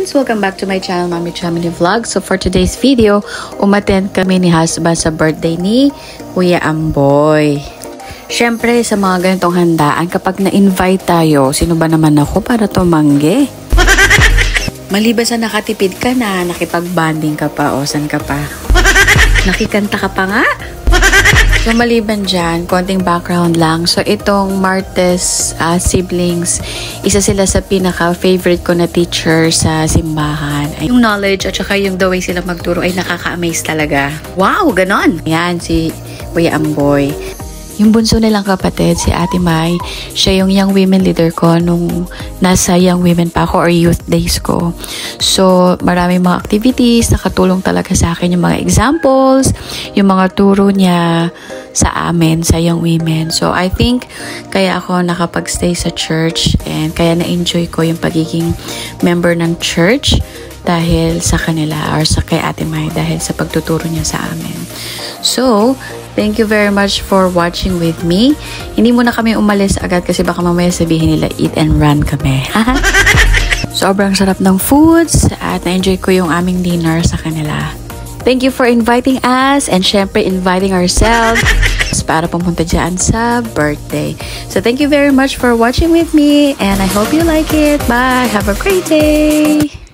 friends! Welcome back to my channel, Mommy Chamini Vlog. So for today's video, umattend kami ni husband sa birthday ni Kuya Amboy. Syempre, sa mga ganitong handaan, kapag na-invite tayo, sino ba naman ako para tumanggi? Maliban sa nakatipid ka na, nakipag-banding ka pa, o saan ka pa? Nakikanta ka pa nga? So, maliban dyan, konting background lang. So, itong Martes siblings, isa sila sa pinaka-favorite ko na teacher sa simbahan. Yung knowledge at saka yung the way sila magturo ay nakaka-amaze talaga. Wow, ganon! Yan, si Kuya Amboy. Yung bunso nilang kapatid, si Ate Mai, siya yung young women leader ko nung nasa young women pa ako or youth days ko. So, maraming mga activities, nakatulong talaga sa akin yung mga examples, yung mga turo niya sa amin, sa young women. So, I think kaya ako nakapag-stay sa church and kaya na-enjoy ko yung pagiging member ng church dahil sa kanila or sa kay Ate Mai dahil sa pagtuturo niya sa amin. So, thank you very much for watching with me. Hindi muna kami umalis agad kasi baka mamaya sabihin nila eat and run kami. Sobrang sarap ng foods at na-enjoy ko yung aming dinner sa kanila. Thank you for inviting us and syempre inviting ourselves para pumunta dyan sa birthday. So thank you very much for watching with me and I hope you like it. Bye! Have a great day!